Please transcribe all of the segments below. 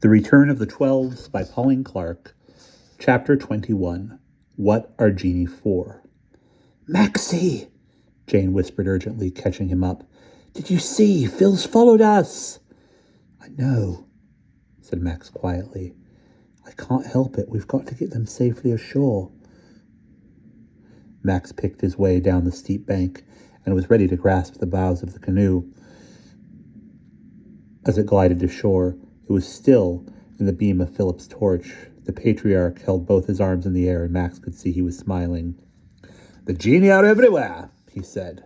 The Return of the Twelves by Pauline Clarke, Chapter 21. What are Genii for? Maxie! Jane whispered urgently, catching him up. Did you see? Phil's followed us. I know, said Max quietly. I can't help it. We've got to get them safely ashore. Max picked his way down the steep bank and was ready to grasp the bows of the canoe. As it glided to shore, it was still in the beam of Philip's torch. The patriarch held both his arms in the air, and Max could see he was smiling. The Genii are everywhere, he said.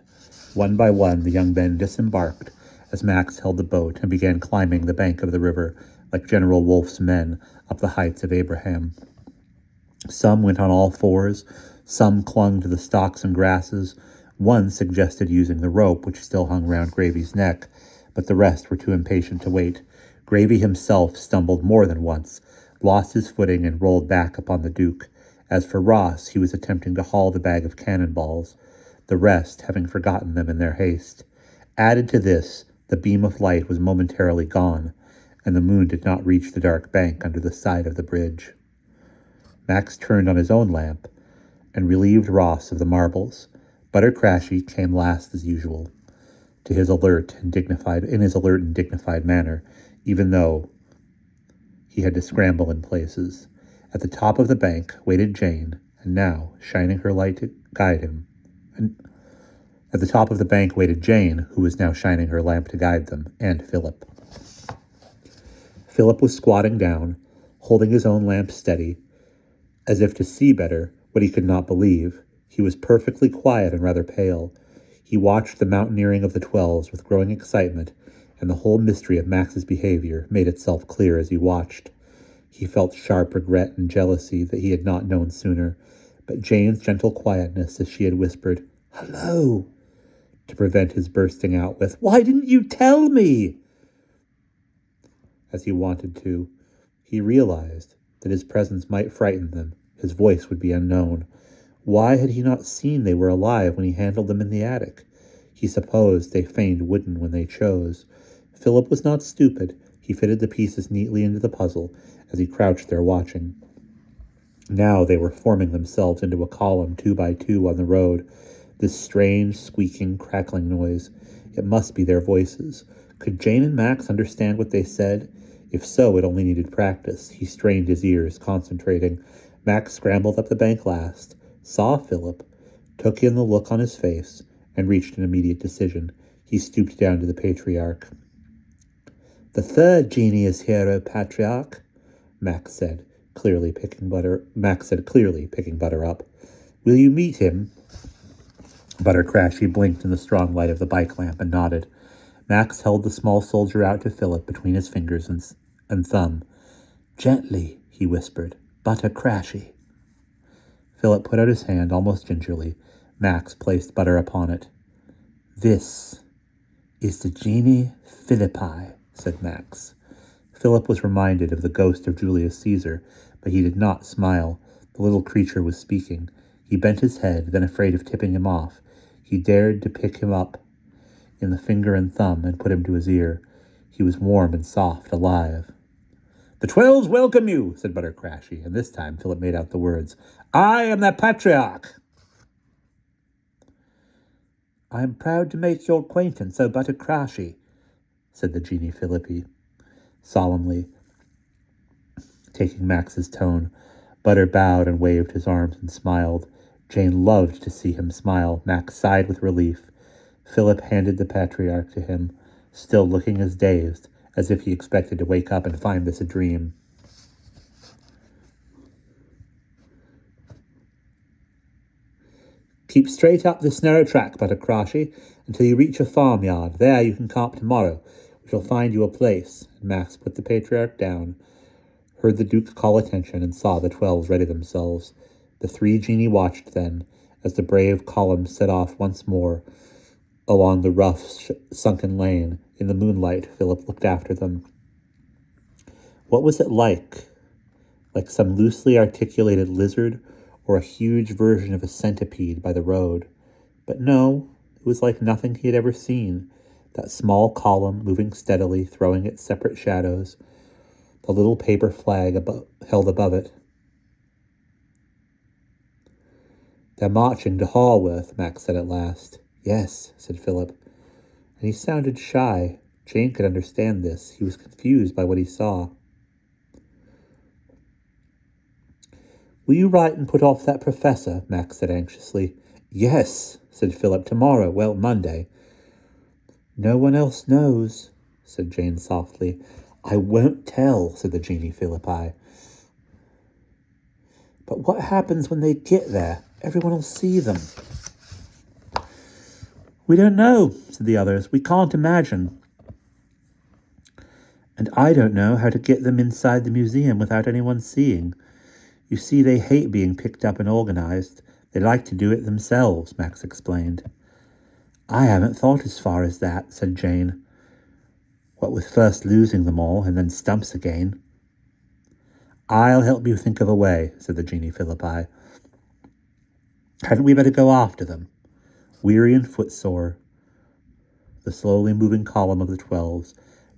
One by one, the young men disembarked as Max held the boat and began climbing the bank of the river like General Wolfe's men up the heights of Abraham. Some went on all fours, some clung to the stalks and grasses. One suggested using the rope which still hung round Gravy's neck, but the rest were too impatient to wait. Gravy himself stumbled more than once, lost his footing, and rolled back upon the Duke. As for Ross, he was attempting to haul the bag of cannonballs, the rest having forgotten them in their haste. Added to this, the beam of light was momentarily gone, and the moon did not reach the dark bank under the side of the bridge. Max turned on his own lamp and relieved Ross of the marbles. Buttercrashy came last as usual, in his alert and dignified manner, even though he had to scramble in places. At the top of the bank waited Jane, and now shining her light to guide him. At the top of the bank waited Jane, who was now shining her lamp to guide them, and Philip. Philip was squatting down, holding his own lamp steady, as if to see better what he could not believe. He was perfectly quiet and rather pale. He watched the mountaineering of the Twelves with growing excitement, and the whole mystery of Max's behavior made itself clear as he watched. He felt sharp regret and jealousy that he had not known sooner, but Jane's gentle quietness as she had whispered, "Hello," to prevent his bursting out with, "Why didn't you tell me?" As he wanted to, he realized that his presence might frighten them. His voice would be unknown. Why had he not seen they were alive when he handled them in the attic? He supposed they feigned wouldn't when they chose. Philip was not stupid. He fitted the pieces neatly into the puzzle as he crouched there watching. Now they were forming themselves into a column 2 by 2 on the road. This strange, squeaking, crackling noise. It must be their voices. Could Jane and Max understand what they said? If so, it only needed practice. He strained his ears, concentrating. Max scrambled up the bank last, saw Philip, took in the look on his face, and reached an immediate decision. He stooped down to the patriarch. "The third Genii is here, O Patriarch," Max said, clearly picking butter up. "Will you meet him?" Buttercrashy blinked in the strong light of the bike lamp and nodded. Max held the small soldier out to Philip between his fingers and thumb. "Gently," he whispered. "Buttercrashy." Philip put out his hand almost gingerly. Max placed butter upon it. "This is the Genii Philippi," said Max. Philip was reminded of the ghost of Julius Caesar, but he did not smile. The little creature was speaking. He bent his head, then, afraid of tipping him off, he dared to pick him up in the finger and thumb and put him to his ear. He was warm and soft, alive. "The Twelves welcome you," said Buttercrashy, and this time Philip made out the words, "I am the Patriarch." "I am proud to make your acquaintance, O Buttercrashy," said the Genii Philippi, solemnly, taking Max's tone. Butter bowed and waved his arms and smiled. Jane loved to see him smile. Max sighed with relief. Philip handed the Patriarch to him, still looking as dazed, as if he expected to wake up and find this a dream. "Keep straight up this narrow track, Buttercrashy, until you reach a farmyard. There you can camp tomorrow. We shall find you a place." And Max put the Patriarch down, heard the Duke call attention, and saw the 12s ready themselves. The 3 Genii watched then, as the brave column set off once more along the rough, sunken lane. In the moonlight, Philip looked after them. What was it like? Like some loosely articulated lizard, or a huge version of a centipede by the road? But no, it was like nothing he had ever seen. That small column moving steadily, throwing its separate shadows. the little paper flag held above it. "They're marching to Haworth," Max said at last. "Yes," said Philip, and he sounded shy. Jane could understand this. He was confused by what he saw. "Will you write and put off that professor?" Max said anxiously. "Yes," said Philip. "Tomorrow. Well, Monday." "No one else knows," said Jane softly. "I won't tell," said the Genii Philippi. "But what happens when they get there? Everyone will see them." "We don't know," said the others. "We can't imagine. And I don't know how to get them inside the museum without anyone seeing. You see, they hate being picked up and organized. They like to do it themselves," Max explained. "I haven't thought as far as that," said Jane. "What with first losing them all and then Stumps again." "I'll help you think of a way," said the Genii Philippi. "Hadn't we better go after them?" Weary and footsore, the slowly moving column of the 12s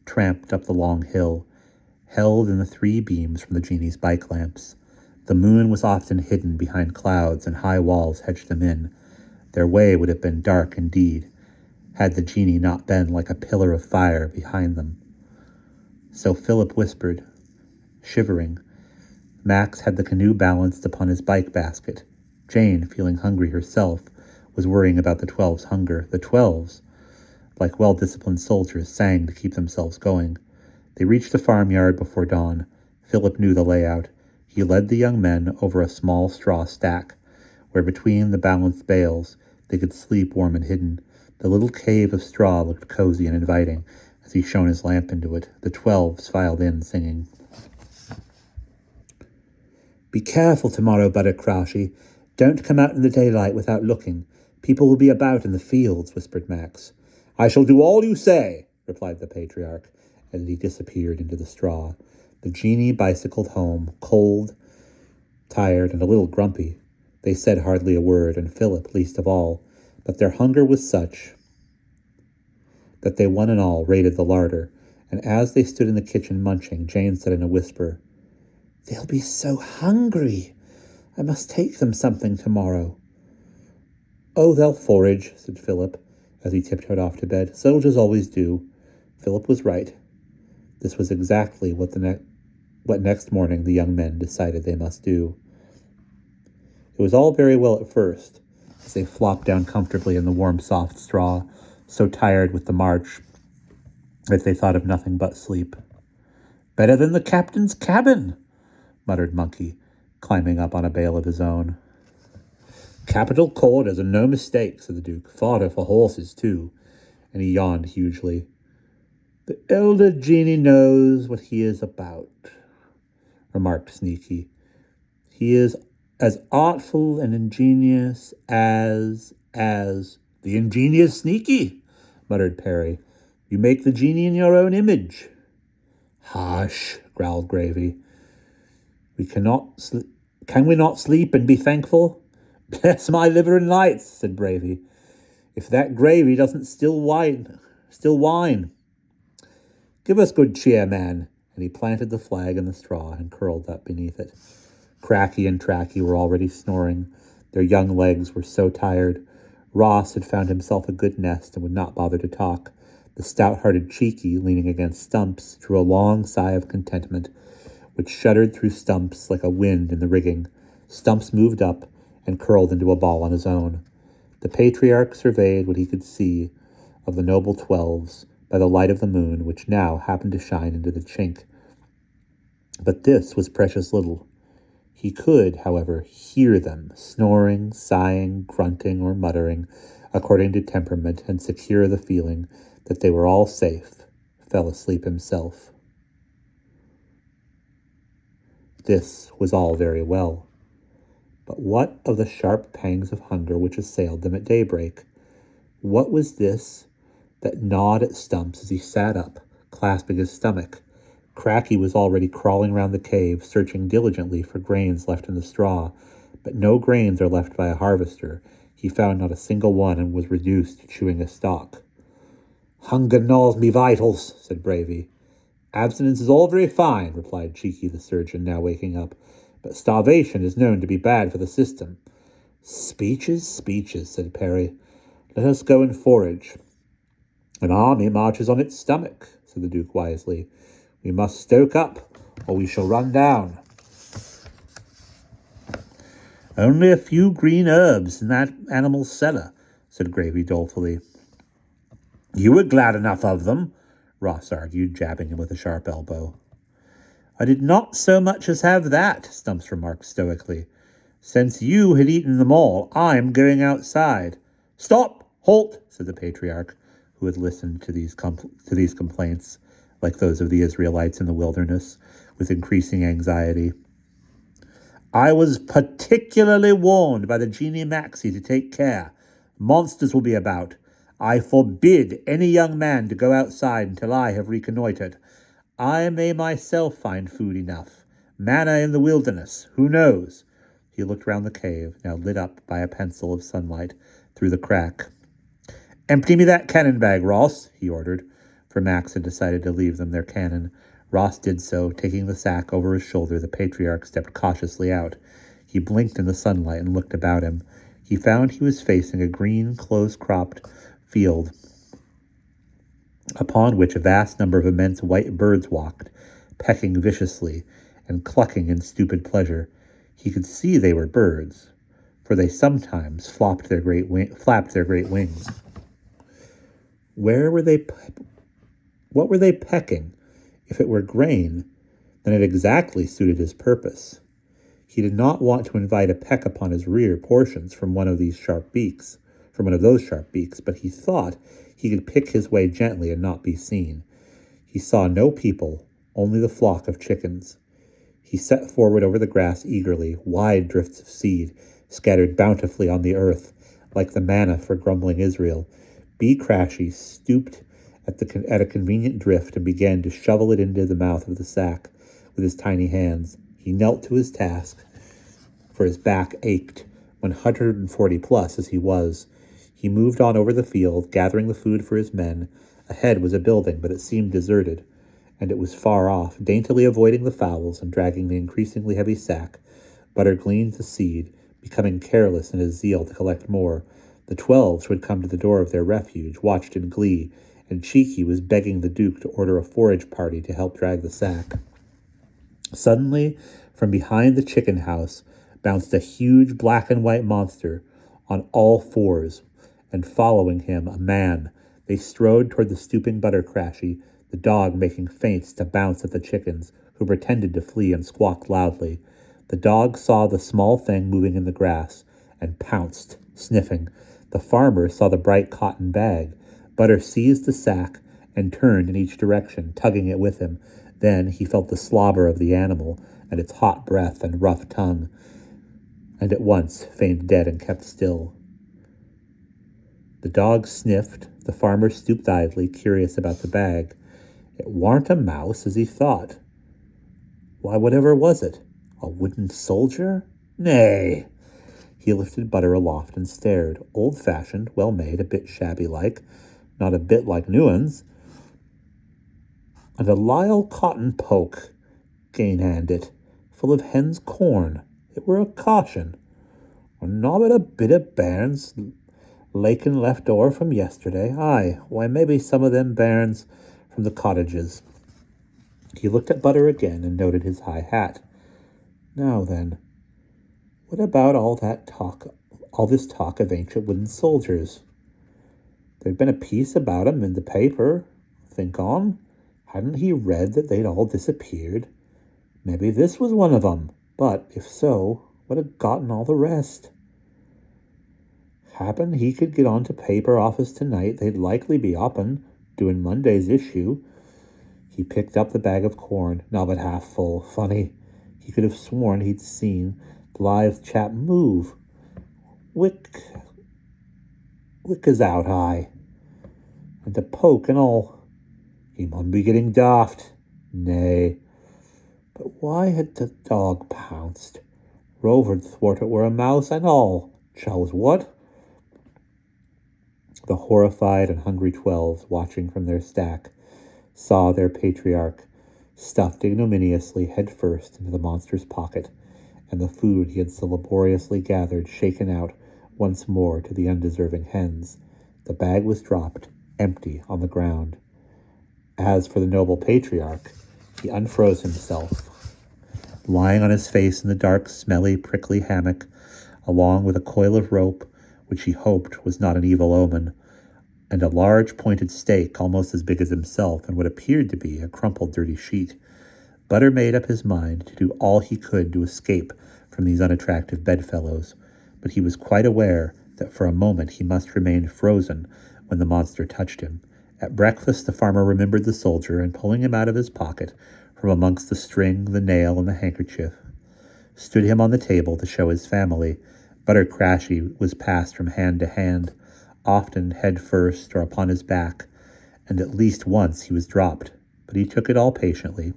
tramped up the long hill, held in the 3 beams from the Genii's bike lamps. The moon was often hidden behind clouds, and high walls hedged them in. Their way would have been dark indeed, had the Genii not been like a pillar of fire behind them. So Philip whispered, shivering. Max had the canoe balanced upon his bike basket. Jane, feeling hungry herself, was worrying about the 12's hunger. The 12's, like well-disciplined soldiers, sang to keep themselves going. They reached the farmyard before dawn. Philip knew the layout. He led the young men over a small straw stack, where between the balanced bales they could sleep warm and hidden. The little cave of straw looked cozy and inviting as he shone his lamp into it. The 12's filed in, singing. "Be careful tomorrow, Butter Crouchy. Don't come out in the daylight without looking. People will be about in the fields," whispered Max. "I shall do all you say," replied the patriarch, and he disappeared into the straw. The Genii bicycled home, cold, tired, and a little grumpy. They said hardly a word, and Philip least of all, but their hunger was such that they one and all raided the larder, and as they stood in the kitchen munching, Jane said in a whisper, "They'll be so hungry. I must take them something tomorrow." "Oh, they'll forage," said Philip, as he tiptoed off to bed. "Soldiers always do." Philip was right. This was exactly what next morning the young men decided they must do. It was all very well at first, as they flopped down comfortably in the warm, soft straw, so tired with the march that they thought of nothing but sleep. "Better than the captain's cabin," muttered Monkey, climbing up on a bale of his own. "Capital quarters and no mistake," said the Duke. "Fodder for horses, too," and he yawned hugely. "The elder Genii knows what he is about," remarked Sneaky. "He is as artful and ingenious as the ingenious Sneaky," muttered Perry. "You make the Genii in your own image." "Hush," growled Gravy. Can we not sleep and be thankful?" "Bless my liver and lights," said Bravey. "If that gravy doesn't still whine. Give us good cheer, man." And he planted the flag in the straw and curled up beneath it. Cracky and Tracky were already snoring. Their young legs were so tired. Ross had found himself a good nest and would not bother to talk. The stout-hearted Cheeky, leaning against Stumps, drew a long sigh of contentment, which shuddered through Stumps like a wind in the rigging. Stumps moved up and curled into a ball on his own. The patriarch surveyed what he could see of the noble 12s by the light of the moon, which now happened to shine into the chink. But this was precious little. He could, however, hear them, snoring, sighing, grunting, or muttering, according to temperament, and secure the feeling that they were all safe, fell asleep himself. This was all very well. But what of the sharp pangs of hunger which assailed them at daybreak? What was this that gnawed at Stumps as he sat up, clasping his stomach? Cracky was already crawling round the cave, searching diligently for grains left in the straw. But no grains are left by a harvester. He found not a single one and was reduced to chewing a stalk. "Hunger gnaws me vitals," said Bravey. Abstinence is all very fine, replied Cheeky the surgeon, now waking up, but starvation is known to be bad for the system. Speeches, speeches, said Perry. Let us go and forage. An army marches on its stomach, said the Duke wisely. We must stoke up, or we shall run down. Only a few green herbs in that animal's cellar, said Gravy dolefully. You were glad enough of them, Ross argued, jabbing him with a sharp elbow. I did not so much as have that, Stumps remarked stoically. Since you had eaten them all, I'm going outside. Stop! Halt! Said the patriarch, who had listened to these complaints, like those of the Israelites in the wilderness, with increasing anxiety. I was particularly warned by the Genii Maxi to take care. Monsters will be about. I forbid any young man to go outside until I have reconnoitered. I may myself find food enough. Manna in the wilderness. Who knows? He looked round the cave, now lit up by a pencil of sunlight through the crack. Empty me that cannon bag, Ross, he ordered, for Max had decided to leave them their cannon. Ross did so, taking the sack over his shoulder. The patriarch stepped cautiously out. He blinked in the sunlight and looked about him. He found he was facing a green, close-cropped field, upon which a vast number of immense white birds walked, pecking viciously and clucking in stupid pleasure. He could see they were birds, for they sometimes flapped their great wings. What were they pecking? If it were grain, then it exactly suited his purpose. He did not want to invite a peck upon his rear portions from one of those sharp beaks, but he thought he could pick his way gently and not be seen. He saw no people, only the flock of chickens. He set forward over the grass eagerly, wide drifts of seed, scattered bountifully on the earth, like the manna for grumbling Israel. B. Crashy stooped at a convenient drift and began to shovel it into the mouth of the sack with his tiny hands. He knelt to his task, for his back ached. 140 plus as he was, he moved on over the field, gathering the food for his men. Ahead was a building, but it seemed deserted, and it was far off. Daintily avoiding the fowls and dragging the increasingly heavy sack, Butter gleaned the seed, becoming careless in his zeal to collect more. The 12s who had come to the door of their refuge watched in glee, and Cheeky was begging the Duke to order a forage party to help drag the sack. Suddenly, from behind the chicken house, bounced a huge black and white monster on all fours, and following him, a man. They strode toward the stooping Butter Crashy, the dog making feints to bounce at the chickens, who pretended to flee and squawked loudly. The dog saw the small thing moving in the grass, and pounced, sniffing. The farmer saw the bright cotton bag. Butter seized the sack and turned in each direction, tugging it with him. Then he felt the slobber of the animal, and its hot breath and rough tongue, and at once feigned dead and kept still. The dog sniffed. The farmer stooped idly, curious about the bag. It warn't a mouse, as he thought. Why, whatever was it? A wooden soldier? Nay. He lifted Butter aloft and stared. Old-fashioned, well-made, a bit shabby-like, not a bit like new uns. And a lisle cotton poke, gain-handed, full of hen's corn. It were a caution. Or nobbut a bit of bairns laken left o'er from yesterday. Aye, why, maybe some of them bairns from the cottages. He looked at Butter again and noted his high hat. Now then, what about all this talk of ancient wooden soldiers? There'd been a piece about 'em in the paper. Think on. Hadn't he read that they'd all disappeared? Maybe this was one of 'em. But, if so, what had gotten all the rest? Happen he could get on to paper office tonight. They'd likely be oppen, doing Monday's issue. He picked up the bag of corn, not but half full. Funny, he could have sworn he'd seen the lithe chap move. Wick is out high, and the poke and all. He mun be getting daft. Nay, but why had the dog pounced? Rover'd thwart it were a mouse and all. Chose what? The horrified and hungry 12s, watching from their stack, saw their patriarch stuffed ignominiously head first into the monster's pocket, and the food he had so laboriously gathered shaken out once more to the undeserving hens. The bag was dropped, empty, on the ground. As for the noble patriarch, he unfroze himself, lying on his face in the dark, smelly, prickly hammock, along with a coil of rope, which he hoped was not an evil omen, and a large pointed stake almost as big as himself and what appeared to be a crumpled dirty sheet. Butter made up his mind to do all he could to escape from these unattractive bedfellows, but he was quite aware that for a moment he must remain frozen when the monster touched him. At breakfast the farmer remembered the soldier, and pulling him out of his pocket from amongst the string, the nail, and the handkerchief, stood him on the table to show his family. Butter Crashy was passed from hand to hand, often head first or upon his back, and at least once he was dropped, but he took it all patiently.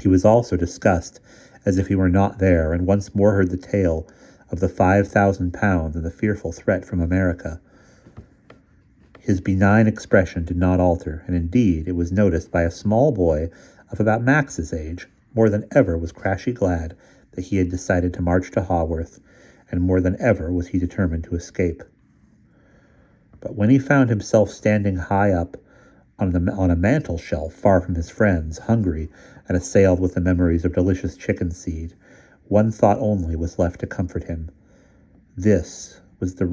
He was also discussed as if he were not there, and once more heard the tale of the 5,000 pounds and the fearful threat from America. His benign expression did not alter, and indeed it was noticed by a small boy of about Max's age. More than ever was Crashy glad that he had decided to march to Haworth, and more than ever was he determined to escape. But when he found himself standing high up on a mantel shelf far from his friends, hungry and assailed with the memories of delicious chicken seed, one thought only was left to comfort him. This was that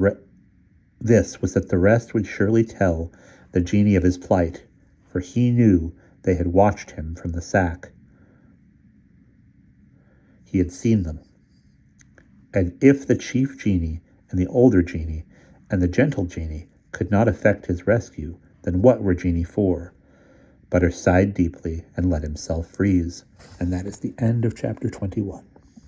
the rest would surely tell the Genii of his plight, for he knew they had watched him from the sack. He had seen them. And if the chief Genii and the older Genii and the gentle Genii could not effect his rescue, then what were Genii for? Butter sighed deeply and let himself freeze. And that is the end of chapter 21.